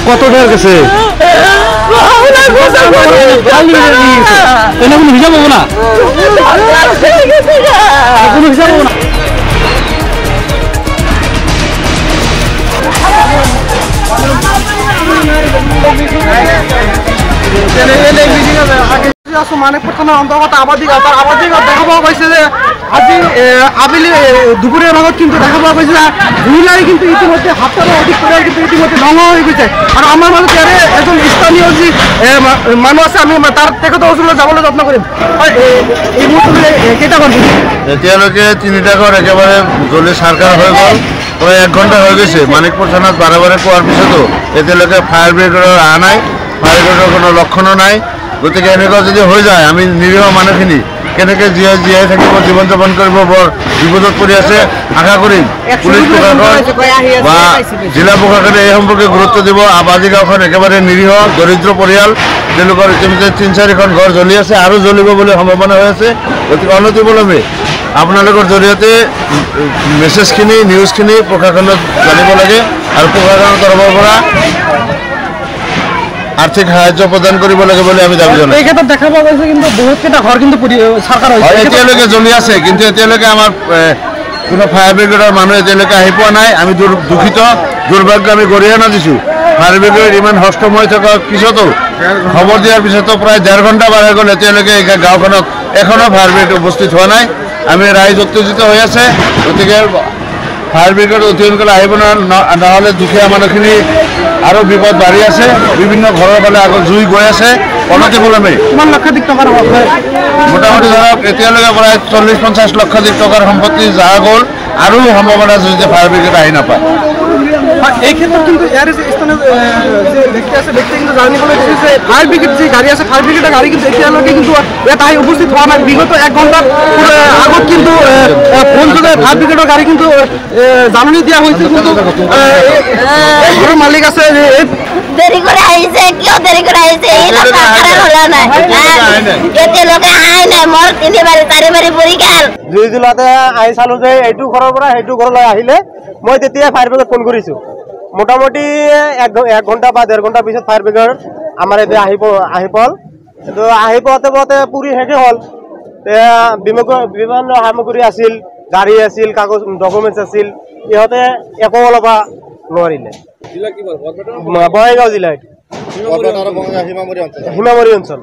কত টাকা গেছে কোনো হিসাব হবো না কোনো হিসাব হবো না মানিকপুর থানার অন্তর্গত আবাদিগত দেখা পাওয়া গৈছে যে আজি আবেলি দুপুরের ভাগত কিন্তু দেখা পাওয়া গৈছে মহিলাই কিন্তু ইতিমধ্যে হাতটারও অধিক পরিমাণ কিন্তু ইতিমধ্যে ধ্বংস হয়ে গৈছে আর আমার মাজত ইয়াৰে এজন স্থানীয় যি মানুহ আছে আমি তাৰ তেখেতৰ ওচৰলৈ যাবলৈ যত্ন কৰিম এই মুহূৰ্তলৈ কেইটা ঘৰ এতিয়ালৈকে 3টা ঘৰ একেবাৰে জ্বলি চাৰকাৰ হৈ গ'ল প্ৰায় 1 ঘণ্টা হৈ গৈছে মানিকপুৰ থানাত বাৰে বাৰে কোৱাৰ পিছতো এতিয়ালৈকে ফায়াৰ ব্ৰিগেডৰ অহা নাই ফায়াৰ ব্ৰিগেডৰ কোনো লক্ষণো নাই গতিকে এনেকুৱা যদি হৈ যায় আমি নিৰীহ মানুহখিনি কেনেকৈ জীয়াই থাকিব জীৱন যাপন কৰিব বৰ বিপদত পৰি আছে আশা কৰিম পুলিচ প্ৰশাসন বা জিলা প্ৰশাসনে এই সম্পৰ্কে গুৰুত্ব দিব আবাদী গাঁওখন একেবাৰে নিৰীহ দৰিদ্ৰ পৰিয়াল তেওঁলোকৰ ইতিমধ্যে 3-4খন ঘৰ জ্বলি আছে আৰু জ্বলিব বুলি সম্ভাৱনা হৈ আছে গতিকে অনতিবিলম্বে আপোনালোকৰ জৰিয়তে মেছেজখিনি নিউজখিনি প্ৰশাসনক জানিব লাগে আৰু প্ৰশাসনৰ তৰফৰ পৰা আৰ্থিক সাহায্য প্ৰদান কৰিব লাগে বলে আমি দাবী জনাই। এই ক্ষেত্ৰত দেখা পোৱা গৈছে কিন্তু বহুত কেইটা ঘৰ কিন্তু চৰকাৰ হৈছে এতিয়ালৈকে জ্বলি আছে কিন্তু এতিয়ালৈকে আমাৰ কোনো ফায়াৰ ব্ৰিগেডৰ মানুহ এতিয়ালৈকে আহি পোৱা নাই আমি দুখিত দুৰ্ভাগ্য আমি গৰিহণা দিছোঁ ফায়াৰ ব্ৰিগেড ইমান হস্তম হৈ থকাৰ পিছতো খবৰ দিয়াৰ পিছতো প্ৰায় 1.5 ঘণ্টা পাৰ হৈ গ'ল এতিয়ালৈকে এই গাঁওখনত এখনো ফায়াৰ ব্ৰিগেড উপস্থিত হোৱা নাই আমি ৰাইজ উত্তেজিত হৈ আছে গতিকে ফায়াৰ ব্ৰিগেড অতি সোনকালে আহিব নহ'লে দুখীয়া মানুহখিনি আৰু বিপদ বাঢ়ি আছে বিভিন্ন ঘৰৰ ফালে আগত জুই গৈ আছে অনতিবিলম্বে কিমান লক্ষাধিক টকাৰ মোটামুটি ধৰক এতিয়ালৈকে প্ৰায় 40-50 লক্ষাধিক টকাৰ সম্পত্তি যাৰ গ'ল আৰু সম্ভাৱনা আছে যে ফায়াৰ ব্ৰিগেড আহি নাপায় এই ক্ষেত্ৰত কিন্তু ইয়াৰ স্থানীয় যে ব্যক্তি আছে ব্যক্তি কিন্তু জানিবলৈ দিছে যে ফায়াৰ ব্ৰিগেড যে গাড়ী আছে ফায়াৰ ব্ৰিগেডৰ গাড়ী কিন্তু এতিয়ালৈকে কিন্তু ইয়াত আহি উপস্থিত হোৱা নাই বিগত 1 ঘণ্টাৰ আগত কিন্তু ফোনযোগে ফায়াৰ ব্ৰিগেডৰ গাড়ী কিন্তু জাননী দিয়া হৈছিল কিন্তু ঘৰৰ মালিক আছে দেরি করে আইছে কিয় দেরি করে আইছে এই লোক কারণ হলো না এতে লোকে আই নাই মোর 3 বারে 4 বারে পরি গেল জুই জুলাতে আই চালো যে এইটো ঘৰৰ পৰা সেইটো ঘৰলৈ আহিলে মই তেতিয়া ফায়াৰ ব্ৰিগেড ফোন কৰিছো মোটামুটি 1 ঘণ্টা বা 1.5 ঘণ্টা পিছত ফায়াৰ ব্ৰিগেড আমাৰ এতে আহি পল তো আহি পতে পুৰি হেগে হল বিমান সামগ্ৰী আছিল গাড়ী আছিল কাগজ ডকুমেন্টছ আছিল ইহঁতে একো লবা নোৱাৰিলে বঙাইগাঁও জিলাত হিমামৰি অঞ্চল